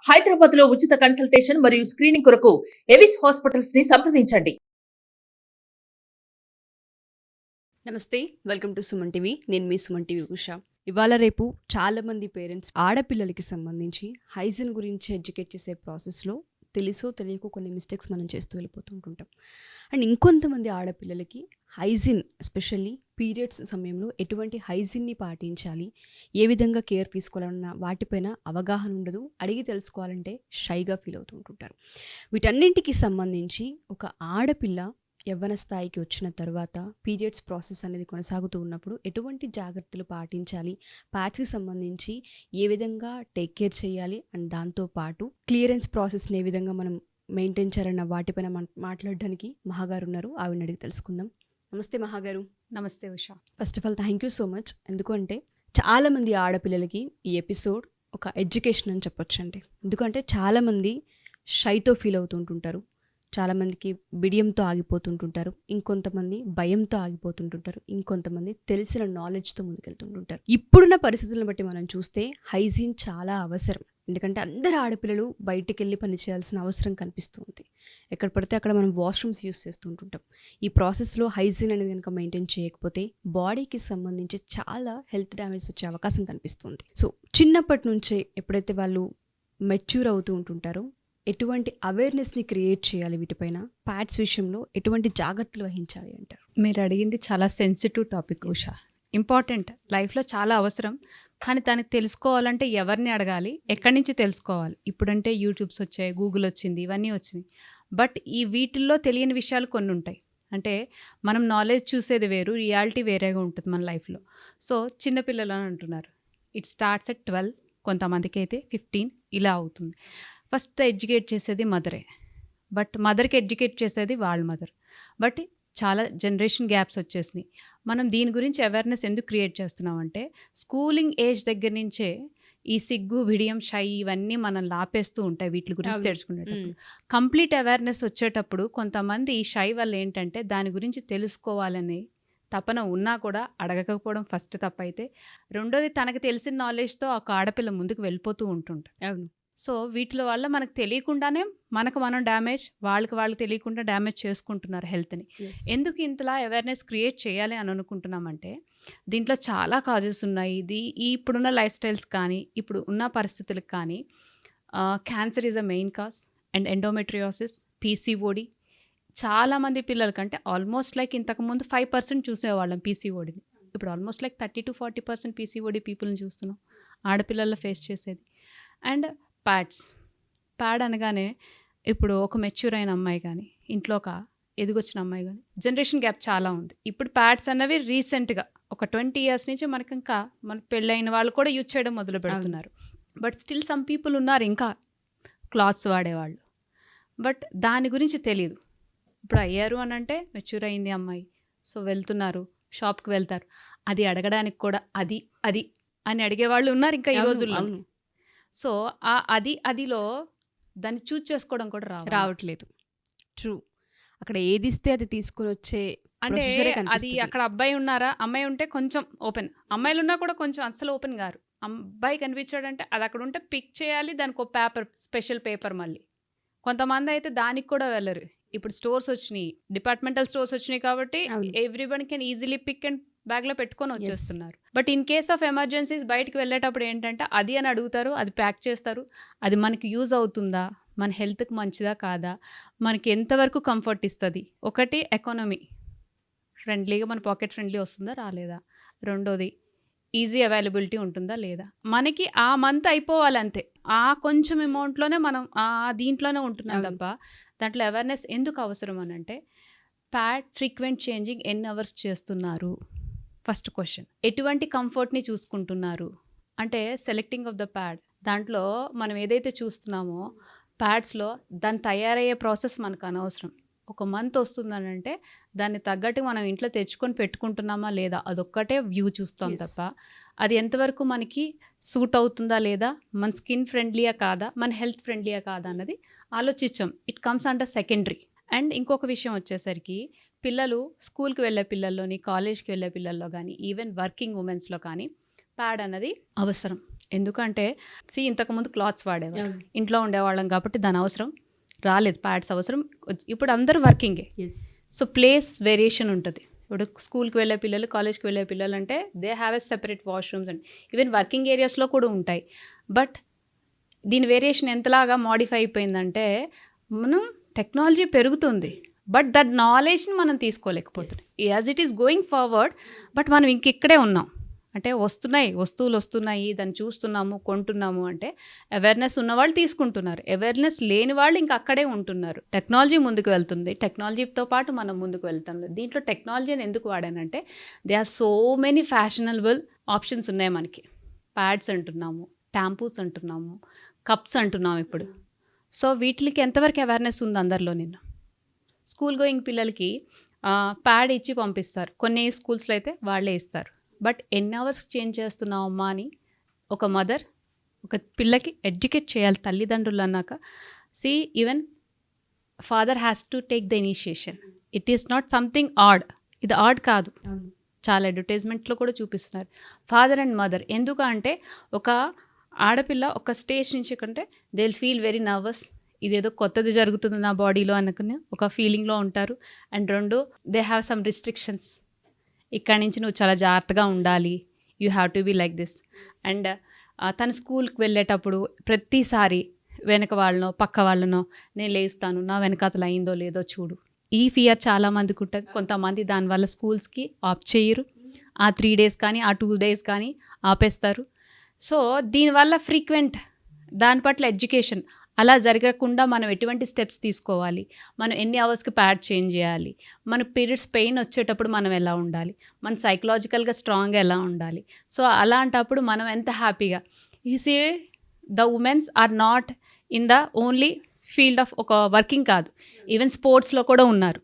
హైదరాబాద్ లో ఉచిత కన్సల్టేషన్ మరియు స్క్రీనింగ్ కొరకు ఎవిస్ హాస్పిటల్స్ ని సంప్రదించండి. నమస్తే, వెల్కమ్ టు సుమన్ టీవీ. నేను మీ సుమన్ టీవీ ఉషా. ఇవాళ రేపు చాలామంది పేరెంట్స్ ఆడపిల్లలకి సంబంధించి హైజీన్ గురించి ఎడ్యుకేట్ చేసే ప్రాసెస్లో తెలుసో తెలియకో కొన్ని మిస్టేక్స్ మనం చేస్తూ వెళ్ళిపోతుంటుంటాం. అండ్ ఇంకొంతమంది ఆడపిల్లలకి హైజీన్, ఎస్పెషల్లీ పీరియడ్స్ సమయంలో ఎటువంటి హైజీన్ని పాటించాలి, ఏ విధంగా కేర్ తీసుకోవాలన్న వాటిపైన అవగాహన ఉండదు. అడిగి తెలుసుకోవాలంటే షైగా ఫీల్ అవుతూ ఉంటుంటారు. వీటన్నింటికి సంబంధించి ఒక ఆడపిల్ల యవ్వన స్థాయికి వచ్చిన తర్వాత పీరియడ్స్ ప్రాసెస్ అనేది కొనసాగుతూ ఉన్నప్పుడు ఎటువంటి జాగ్రత్తలు పాటించాలి, ప్యాడ్స్కి సంబంధించి ఏ విధంగా టేక్ కేర్ చేయాలి, అండ్ దాంతోపాటు క్లియరెన్స్ ప్రాసెస్ని ఏ విధంగా మనం మెయింటైన్ చేయాలన్న వాటిపైన మాట్లాడడానికి మహాగారు ఉన్నారు. ఆవిడని అడిగి తెలుసుకుందాం. నమస్తే మహాగారు. నమస్తే Usha. First of all thank you so much. ఎందుకంటే చాలామంది ఆడపిల్లలకి ఈ ఎపిసోడ్ ఒక ఎడ్యుకేషన్ అని చెప్పొచ్చండి. ఎందుకంటే చాలామంది షైతో ఫీల్ అవుతుంటుంటారు, చాలామందికి బిడియంతో ఆగిపోతుంటుంటారు, ఇంకొంతమంది భయంతో ఆగిపోతుంటుంటారు, ఇంకొంతమంది తెలిసిన నాలెడ్జ్తో ముందుకెళ్తుంటుంటారు. ఇప్పుడున్న పరిస్థితులను బట్టి మనం చూస్తే హైజీన్ చాలా అవసరం. ఎందుకంటే అందరు ఆడపిల్లలు బయటికి వెళ్ళి పని చేయాల్సిన అవసరం కనిపిస్తుంది. ఎక్కడ పడితే అక్కడ మనం వాష్రూమ్స్ యూస్ చేస్తుంటుంటాం. ఈ ప్రాసెస్లో హైజీన్ అనేది కనుక మెయింటైన్ చేయకపోతే బాడీకి సంబంధించి చాలా హెల్త్ డ్యామేజ్ వచ్చే అవకాశం కనిపిస్తుంది. సో చిన్నప్పటి నుంచే ఎప్పుడైతే వాళ్ళు మెచ్యూర్ అవుతూ ఉంటుంటారో ఎటువంటి అవేర్నెస్ని క్రియేట్ చేయాలి, వీటిపైన ప్యాడ్స్ విషయంలో ఎటువంటి జాగ్రత్తలు వహించాలి అంటారు? మీరు అడిగింది చాలా సెన్సిటివ్ టాపిక్ ఉషా. ఇంపార్టెంట్, లైఫ్లో చాలా అవసరం. కానీ దానికి తెలుసుకోవాలంటే ఎవరిని అడగాలి, ఎక్కడి నుంచి తెలుసుకోవాలి? ఇప్పుడంటే యూట్యూబ్స్ వచ్చాయి, గూగుల్ వచ్చింది, ఇవన్నీ వచ్చినాయి. బట్ ఈ వీటిల్లో తెలియని విషయాలు కొన్ని ఉంటాయి. అంటే మనం నాలెడ్జ్ చూసేది వేరు, రియాలిటీ వేరేగా ఉంటుంది మన లైఫ్లో. సో చిన్నపిల్లలు అని అంటున్నారు, ఇట్ స్టార్ట్స్ ఎట్ 12, కొంతమందికి అయితే 15 ఇలా అవుతుంది. ఫస్ట్ ఎడ్యుకేట్ చేసేది మదరే, బట్ మదర్కి ఎడ్యుకేట్ చేసేది వాళ్ళ మదర్. బట్ చాలా జనరేషన్ గ్యాప్స్ వచ్చేసినాయి. మనం దీని గురించి అవేర్నెస్ ఎందుకు క్రియేట్ చేస్తున్నామంటే స్కూలింగ్ ఏజ్ దగ్గర నుంచే ఈ సిగ్గు, బిడియం, షై ఇవన్నీ మనం లాపేస్తూ ఉంటాయి వీటి గురించి తెలుసుకునేటప్పుడు. కంప్లీట్ అవేర్నెస్ వచ్చేటప్పుడు కొంతమంది ఈ షై వల్ల ఏంటంటే దాని గురించి తెలుసుకోవాలని తపన ఉన్నా కూడా అడగకపోవడం ఫస్ట్ తప్పైతే, రెండోది తనకు తెలిసిన నాలెడ్జ్తో ఒక ఆడపిల్ల ముందుకు వెళ్ళిపోతూ ఉంటుంటారు. అవును. సో వీటి వల్ల మనకు తెలియకుండానే మనకు మనం డ్యామేజ్, వాళ్ళకి తెలియకుండా డ్యామేజ్ చేసుకుంటున్నారు హెల్త్ని. ఎందుకు ఇంతలా అవేర్నెస్ క్రియేట్ చేయాలి అని అనుకుంటున్నామంటే దీంట్లో చాలా కాజెస్ ఉన్నాయి. ఇది ఇప్పుడున్న లైఫ్ స్టైల్స్ కానీ ఇప్పుడు ఉన్న పరిస్థితులకు కానీ cancer is a main cause, and endometriosis, PCOD. చాలామంది పిల్లలకంటే ఆల్మోస్ట్ లైక్ ఇంతకుముందు 5% చూసేవాళ్ళం పీసీఓడిని, ఇప్పుడు ఆల్మోస్ట్ లైక్ 30 to 40% పీసీఓడి పీపుల్ని చూస్తున్నాం ఆడపిల్లల్లో ఫేస్ చేసేది. అండ్ ప్యాడ్ అనగానే ఇప్పుడు ఒక మెచ్యూర్ అయిన అమ్మాయి కానీ, ఇంట్లో ఒక ఎదిగొచ్చిన అమ్మాయి కానీ జనరేషన్ గ్యాప్ చాలా ఉంది. ఇప్పుడు ప్యాడ్స్ అన్నవి రీసెంట్గా ఒక 20 years నుంచి మనకి ఇంకా మన పెళ్ళైన వాళ్ళు కూడా యూజ్ చేయడం మొదలు పెడుతున్నారు. బట్ స్టిల్ సమ్ పీపుల్ ఉన్నారు ఇంకా క్లాత్స్ వాడేవాళ్ళు, బట్ దాని గురించి తెలియదు. ఇప్పుడు అయ్యారు అని అంటే మెచ్యూర్ అయింది అమ్మాయి, సో వెళ్తున్నారు, షాప్కి వెళ్తారు, అది అడగడానికి కూడా అది అది అని అడిగేవాళ్ళు ఉన్నారు ఇంకా ఈ రోజుల్లో. సో అదిలో దాన్ని చూజ్ చేసుకోవడం కూడా రావట్లేదు. ట్రూ. అక్కడ ఏది ఇస్తే అది తీసుకుని వచ్చే అంటే అది అక్కడ అబ్బాయి ఉన్నారా, అమ్మాయి ఉంటే కొంచెం ఓపెన్, అమ్మాయిలు ఉన్నా కూడా కొంచెం అస్సలు ఓపెన్ గారు. అబ్బాయి కనిపించాడంటే అది అక్కడ ఉంటే పిక్ చేయాలి, దానికి ఒక పేపర్, స్పెషల్ పేపర్. మళ్ళీ కొంతమంది అయితే దానికి కూడా వెళ్ళరు. ఇప్పుడు స్టోర్స్ వచ్చినాయి, డిపార్ట్మెంటల్ స్టోర్స్ వచ్చినాయి కాబట్టి everyone can easily pick and బ్యాగ్లో పెట్టుకొని వచ్చేస్తున్నారు. But in case of emergencies బయటకు వెళ్ళేటప్పుడు ఏంటంటే అది అని అడుగుతారు, అది ప్యాక్ చేస్తారు. అది మనకి యూజ్ అవుతుందా, మన హెల్త్కి మంచిదా కాదా, మనకి ఎంతవరకు కంఫర్ట్ ఇస్తుంది, ఒకటి ఎకానమీ ఫ్రెండ్లీగా మన పాకెట్ ఫ్రెండ్లీ వస్తుందా రాలేదా, రెండోది ఈజీ అవైలబిలిటీ ఉంటుందా లేదా, మనకి ఆ మంత్ అయిపోవాలి అంతే, ఆ కొంచెం అమౌంట్లోనే మనం దీంట్లోనే ఉంటున్నాం తప్ప దాంట్లో అవేర్నెస్ ఎందుకు అవసరం అని అంటే ప్యాడ్ ఫ్రీక్వెంట్ చేంజింగ్ ఎన్ని అవర్స్ చేస్తున్నారు, ఫస్ట్ క్వశ్చన్. ఎటువంటి కంఫర్ట్ని చూసుకుంటున్నారు అంటే సెలెక్టింగ్ ఆఫ్ ద ప్యాడ్, దాంట్లో మనం ఏదైతే చూస్తున్నామో ప్యాడ్స్లో దాన్ని తయారయ్యే ప్రాసెస్ మనకు అనవసరం. ఒక మంత్ వస్తుందని అంటే దాన్ని తగ్గట్టు మనం ఇంట్లో తెచ్చుకొని పెట్టుకుంటున్నామా లేదా అదొక్కటే వ్యూ చూస్తాం తప్ప అది ఎంతవరకు మనకి సూట్ అవుతుందా లేదా, మన స్కిన్ ఫ్రెండ్లీయా కాదా, మన హెల్త్ ఫ్రెండ్లీయా కాదా అన్నది ఆలోచించాం. It comes under secondary. And ఇంకొక విషయం వచ్చేసరికి పిల్లలు స్కూల్కి వెళ్ళే పిల్లల్లోని, కాలేజ్కి వెళ్ళే పిల్లల్లో కానీ, ఈవెన్ వర్కింగ్ ఉమెన్స్లో కానీ ప్యాడ్ అన్నది అవసరం. ఎందుకంటే ఇంతకుముందు క్లాత్స్ వాడేవారు, ఇంట్లో ఉండేవాళ్ళం కాబట్టి దాని అవసరం రాలేదు, ప్యాడ్స్ అవసరం. ఇప్పుడు అందరూ వర్కింగే, సో ప్లేస్ వేరియేషన్ ఉంటుంది. ఇప్పుడు స్కూల్కి వెళ్ళే పిల్లలు, కాలేజ్కి వెళ్ళే పిల్లలు అంటే they have a separate washrooms and even working ఏరియాస్లో కూడా ఉంటాయి. బట్ దీని వేరియేషన్ ఎంతలాగా మాడిఫై అయిపోయిందంటే మనం టెక్నాలజీ పెరుగుతుంది బట్ దట్ నాలెడ్జ్ని మనం తీసుకోలేకపోతుంది. As it is going forward, but మనం ఇక్కడే ఉన్నాం. అంటే వస్తువులు వస్తున్నాయి, దాన్ని చూస్తున్నాము, కొంటున్నాము అంటే అవేర్నెస్ ఉన్నవాళ్ళు తీసుకుంటున్నారు, అవేర్నెస్ లేని వాళ్ళు ఇంకా అక్కడే ఉంటున్నారు. టెక్నాలజీ ముందుకు వెళ్తుంది, టెక్నాలజీతో పాటు మనం ముందుకు వెళ్తాం. దీంట్లో టెక్నాలజీని ఎందుకు వాడానంటే they are so many fashionable options ఉన్నాయి మనకి. ప్యాడ్స్ అంటున్నాము, టాంపూస్ అంటున్నాము, కప్స్ అంటున్నాము ఇప్పుడు. సో వీటికి ఎంతవరకు అవేర్నెస్ ఉంది అందరిలో? నిన్న స్కూల్ గోయింగ్ పిల్లలకి ప్యాడ్ ఇచ్చి పంపిస్తారు, కొన్ని స్కూల్స్లో అయితే వాళ్ళే ఇస్తారు. బట్ ఎన్ని అవర్స్ చేంజ్ చేస్తున్నావు అమ్మా అని ఒక మదర్ ఒక పిల్లకి ఎడ్యుకేట్ చేయాలి. తల్లిదండ్రులు అన్నాక even father has to take the initiation. It is not something odd, ఇది ఆడ్ కాదు. చాలా అడ్వర్టైజ్మెంట్లో కూడా చూపిస్తున్నారు ఫాదర్ అండ్ మదర్. ఎందుకంటే ఒక ఆడపిల్ల ఒక స్టేజ్ నుంచి కంటే they will feel very nervous, ఇదేదో కొత్తది జరుగుతుంది నా బాడీలో అనుకుని ఒక ఫీలింగ్లో ఉంటారు. అండ్ రెండు, దే హ్యావ్ సమ్ రిస్ట్రిక్షన్స్. ఇక్కడి నుంచి నువ్వు చాలా జాగ్రత్తగా ఉండాలి, you have to be like this. And తన స్కూల్కి వెళ్ళేటప్పుడు ప్రతిసారి వెనక వాళ్ళనో పక్క వాళ్ళనో నేను లేస్తాను, నా వెనకాతలు అయిందో లేదో చూడు. ఈ ఫియర్ చాలామందికి ఉంటుంది. కొంతమంది దానివల్ల స్కూల్స్కి ఆప్ చేయరు, ఆ 3 days కానీ ఆ 2 days కానీ ఆపేస్తారు. సో దీనివల్ల ఫ్రీక్వెంట్ దాని పట్ల ఎడ్యుకేషన్ అలా జరగకుండా మనం ఎటువంటి స్టెప్స్ తీసుకోవాలి, మనం ఎన్ని అవర్స్కి ప్యాడ్ చేంజ్ చేయాలి, మన పీరియడ్స్ పెయిన్ వచ్చేటప్పుడు మనం ఎలా ఉండాలి, మన సైకలాజికల్గా స్ట్రాంగ్గా ఎలా ఉండాలి. సో అలాంటప్పుడు మనం ఎంత హ్యాపీగా the womens are not in the only field of ఒక వర్కింగ్ కాదు, ఈవెన్ స్పోర్ట్స్లో కూడా ఉన్నారు.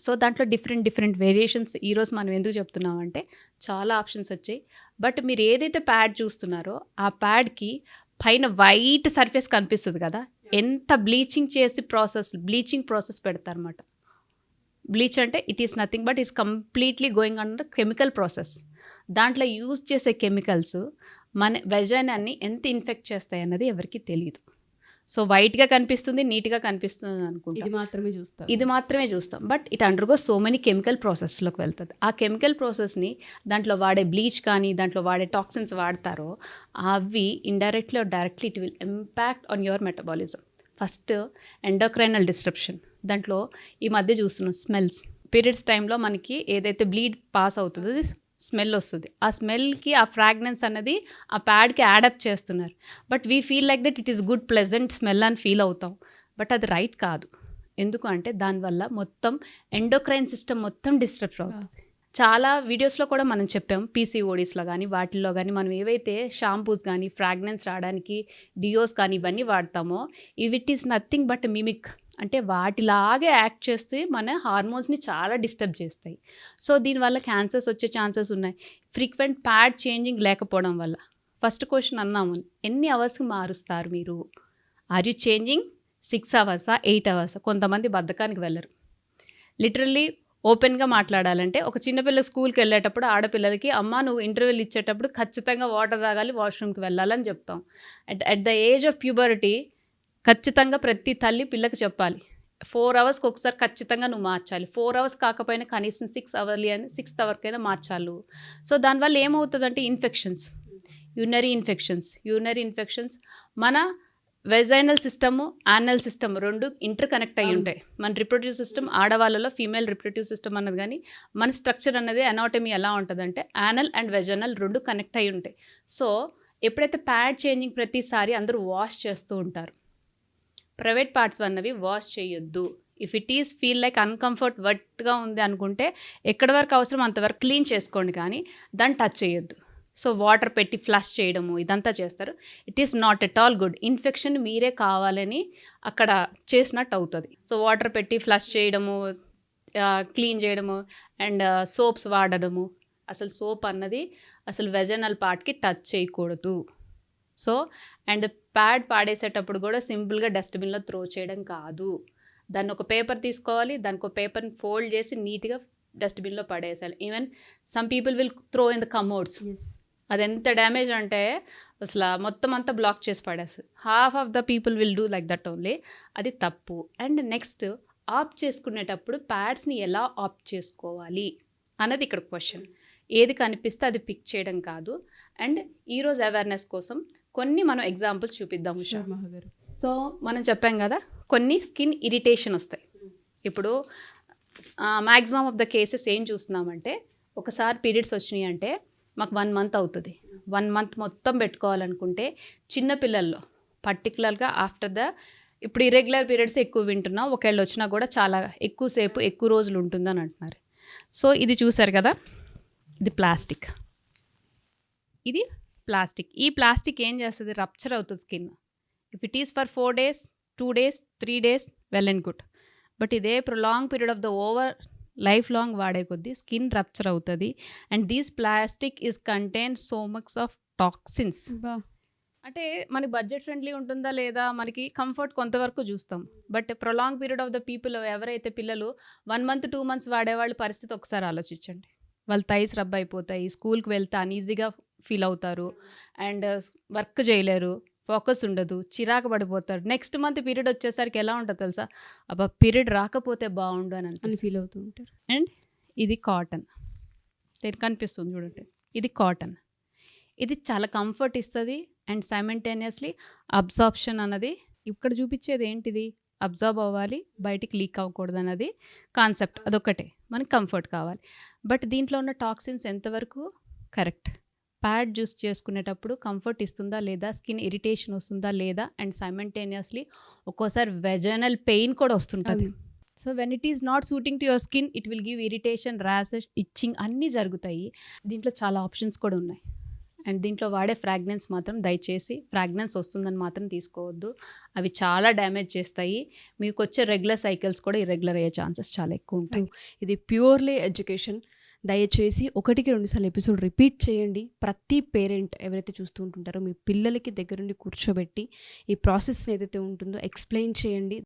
సో దాంట్లో డిఫరెంట్ వేరియేషన్స్ ఈరోజు మనం ఎందుకు చెప్తున్నామంటే చాలా ఆప్షన్స్ వచ్చాయి. బట్ మీరు ఏదైతే ప్యాడ్ చూస్తున్నారో ఆ ప్యాడ్కి పైన వైట్ సర్ఫేస్ కనిపిస్తుంది కదా, ఎంత బ్లీచింగ్ ప్రాసెస్ పెడతారన్నమాట. బ్లీచ్ అంటే it is nothing but is completely going under chemical process. దాంట్లో యూజ్ చేసే కెమికల్స్ మన వెజైనాన్ని ఎంత ఇన్ఫెక్ట్ చేస్తాయి అన్నది ఎవరికి తెలియదు. సో వైట్గా కనిపిస్తుంది, నీట్గా కనిపిస్తుంది అనుకుంటా, ఇది మాత్రమే చూస్తాం. But it undergo so many chemical ప్రాసెస్లోకి వెళ్తుంది. ఆ కెమికల్ ప్రాసెస్ని దాంట్లో వాడే బ్లీచ్ కానీ దాంట్లో వాడే టాక్సిన్స్ వాడతారో అవి indirectly or directly it will impact on your metabolism. First endocrinal disruption. దాంట్లో ఈ మధ్య చూస్తున్నాం స్మెల్స్. పీరియడ్స్ టైంలో మనకి ఏదైతే బ్లీడ్ పాస్ అవుతుందో అది స్మెల్ వస్తుంది. ఆ స్మెల్కి ఆ ఫ్రాగ్రెన్స్ అన్నది ఆ ప్యాడ్కి యాడప్ చేస్తున్నారు. But we feel like that it is good pleasant smell అని ఫీల్ అవుతాం. బట్ అది రైట్ కాదు. ఎందుకు అంటే దానివల్ల మొత్తం ఎండోక్రైన్ సిస్టమ్ మొత్తం డిస్టర్బ్ అవుతుంది. చాలా వీడియోస్లో కూడా మనం చెప్పాం, పీసీఓడీస్లో కానీ వాటిల్లో కానీ మనం ఏవైతే షాంపూస్ కానీ ఫ్రాగ్రెన్స్ రావడానికి డియోస్ కానీ ఇవన్నీ వాడతామో it is nothing but mimic. అంటే వాటిలాగే యాక్ట్ చేస్తే మన హార్మోన్స్ని చాలా డిస్టర్బ్ చేస్తాయి. సో దీనివల్ల క్యాన్సర్స్ వచ్చే ఛాన్సెస్ ఉన్నాయి ఫ్రీక్వెంట్ ప్యాడ్ చేంజింగ్ లేకపోవడం వల్ల. ఫస్ట్ క్వశ్చన్ అన్నాము, ఎన్ని అవర్స్కి మారుస్తారు మీరు? Are you changing 6 hours 8 hours? కొంతమంది బద్ధకానికి వెళ్ళరు. లిటరల్లీ ఓపెన్గా మాట్లాడాలంటే ఒక చిన్నపిల్ల స్కూల్కి వెళ్ళేటప్పుడు ఆడపిల్లలకి అమ్మ నువ్వు ఇంటర్వ్యూలు ఇచ్చేటప్పుడు ఖచ్చితంగా వాటర్ తాగాలి, వాష్రూమ్కి వెళ్ళాలని చెప్తాం. అట్ ద ఏజ్ ఆఫ్ ప్యూబరిటీ ఖచ్చితంగా ప్రతి తల్లి పిల్లకి చెప్పాలి 4 hours ఒకసారి ఖచ్చితంగా నువ్వు మార్చాలి. 4 hours కాకపోయినా కనీసం 6 hours అని 6th hour కైనా మార్చాలి. సో దానివల్ల ఏమవుతుందంటే యూరినరీ ఇన్ఫెక్షన్స్ మన వెజైనల్ సిస్టము యానల్ సిస్టమ్ రెండు ఇంటర్ కనెక్ట్ అయ్యి ఉంటాయి. మన రిప్రొడ్యూటివ్ సిస్టమ్ ఆడవాళ్ళలో ఫీమేల్ రిప్రొడ్యూటివ్ సిస్టమ్ అన్నది కానీ మన స్ట్రక్చర్ అన్నది అనాటమీ ఎలా ఉంటుందంటే యానల్ అండ్ వెజైనల్ రెండు కనెక్ట్ అయ్యి ఉంటాయి. సో ఎప్పుడైతే ప్యాడ్ చేంజింగ్ ప్రతిసారి అందరూ వాష్ చేస్తూ ఉంటారు, ప్రైవేట్ పార్ట్స్ అన్నవి వాష్ చేయొద్దు. If it is feel like uncomfort వెట్గా ఉంది అనుకుంటే ఎక్కడి వరకు అవసరం అంతవరకు క్లీన్ చేసుకోండి, కానీ దాన్ని టచ్ చేయొద్దు. సో వాటర్ పెట్టి ఫ్లష్ చేయడము ఇదంతా చేస్తారు. It is not at all good. Infection మీరే కావాలని అక్కడ చేసినట్టు అవుతుంది. సో వాటర్ పెట్టి ఫ్లష్ చేయడము, క్లీన్ చేయడము అండ్ సోప్స్ వాడడము. అసలు సోప్ అన్నది అసలు వెజైనల్ పార్ట్కి టచ్ చేయకూడదు. సో అండ్ ప్యాడ్ పాడేసేటప్పుడు కూడా సింపుల్గా డస్ట్బిన్లో త్రో చేయడం కాదు. దాన్ని ఒక పేపర్ తీసుకోవాలి, దానికి ఒక పేపర్ని ఫోల్డ్ చేసి నీట్గా డస్ట్బిన్లో పడేసాలి. Even some people will throw in the commodes. అది ఎంత డ్యామేజ్ అంటే అసలు మొత్తం అంతా బ్లాక్ చేసి పడేస్తుంది. Half of the people will do like that only. అది తప్పు. అండ్ నెక్స్ట్ ఆఫ్ చేసుకునేటప్పుడు ప్యాడ్స్ని ఎలా ఆఫ్ చేసుకోవాలి అన్నది ఇక్కడ క్వశ్చన్. ఏది కనిపిస్తే అది పిక్ చేయడం కాదు. అండ్ ఈరోజు అవేర్నెస్ కోసం కొన్ని మనం ఎగ్జాంపుల్స్ చూపిద్దాం ఉషా. సో మనం చెప్పాం కదా, కొన్ని స్కిన్ ఇరిటేషన్ వస్తాయి. ఇప్పుడు మ్యాక్సిమం ఆఫ్ ద కేసెస్ ఏం చూస్తున్నామంటే, ఒకసారి పీరియడ్స్ వచ్చినాయి అంటే మాకు 1 మంత్ అవుతుంది. 1 మంత్ మొత్తం పెట్టుకోవాలనుకుంటే చిన్నపిల్లల్లో పర్టికులర్గా ఆఫ్టర్ ద ఇప్పుడు ఇర్రెగ్యులర్ పీరియడ్స్ ఎక్కువ వింటున్నాం, ఒకవేళ వచ్చినా కూడా చాలా ఎక్కువసేపు ఎక్కువ రోజులు ఉంటుందని అంటున్నారు. సో ఇది చూసారు కదా, ఇది ప్లాస్టిక్. ఇది ప్లాస్టిక్. ఈ ప్లాస్టిక్ ఏం చేస్తుంది, రప్చర్ అవుతుంది skin. If it is for 4 days, 2 days, 3 days, well and good. But ఇదే prolong period of the over life long వాడే కొద్దీ స్కిన్ రప్చర్ అవుతుంది. And these plastic is contain so much of toxins. అంటే మనకి budget friendly ఉంటుందా లేదా, మనకి comfort కొంతవరకు చూస్తాం. But prolong period of the people, ఎవరైతే పిల్లలు 1 month 2 months వాడేవాళ్ళ పరిస్థితి ఒకసారి ఆలోచించండి. వాళ్ళ థైస్ రబ్ అయిపోతాయి, స్కూల్కి వెళ్తే అన్ఈజీగా ఫీల్ అవుతారు, అండ్ వర్క్ చేయలేరు, ఫోకస్ ఉండదు, చిరాకు పడిపోతారు. నెక్స్ట్ మంత్ పీరియడ్ వచ్చేసరికి ఎలా ఉంటుంది తెలుసా, అబ్బా పీరియడ్ రాకపోతే బాగుండు అని ఫీల్ అవుతూ ఉంటారు. అండ్ ఇది కాటన్, కనిపిస్తుంది చూడండి, ఇది కాటన్. ఇది చాలా కంఫర్ట్ ఇస్తుంది అండ్ సైమల్టేనియస్లీ అబ్జార్ప్షన్ అన్నది ఇక్కడ చూపించేది ఏంటిది, అబ్జార్బ్ అవ్వాలి, బయటికి లీక్ అవ్వకూడదు అన్నది కాన్సెప్ట్. అదొక్కటే మనకి కంఫర్ట్ కావాలి. బట్ దీంట్లో ఉన్న టాక్సిన్స్ ఎంతవరకు కరెక్ట్, ప్యాడ్ యూస్ చేసుకునేటప్పుడు కంఫర్ట్ ఇస్తుందా లేదా, స్కిన్ ఇరిటేషన్ వస్తుందా లేదా, అండ్ సైమల్టేనియస్లీ ఒక్కోసారి వెజనల్ పెయిన్ కూడా వస్తుంటుంది. So when it is not suiting to your skin, it will give irritation, rashes, itching అన్నీ జరుగుతాయి. దీంట్లో చాలా ఆప్షన్స్ కూడా ఉన్నాయి. అండ్ దీంట్లో వాడే ఫ్రాగ్రెన్స్ మాత్రం దయచేసి ఫ్రాగ్రెన్స్ వస్తుందని మాత్రం తీసుకోవద్దు. అవి చాలా డ్యామేజ్ చేస్తాయి. మీకు వచ్చే రెగ్యులర్ సైకిల్స్ కూడా ఇర్రెగ్యులర్ అయ్యే ఛాన్సెస్ చాలా ఎక్కువ ఉంటాయి. ఇది ప్యూర్లీ ఎడ్యుకేషన్. దయచేసి 1-2 సార్లు ఎపిసోడ్ రిపీట్ చేయండి. ప్రతి పేరెంట్ ఎవరైతే చూస్తూ ఉంటుంటారో మీ పిల్లలకి దగ్గరుండి కూర్చోబెట్టి ఈ ప్రాసెస్ని ఏదైతే ఉంటుందో ఎక్స్ప్లెయిన్ చేయండి.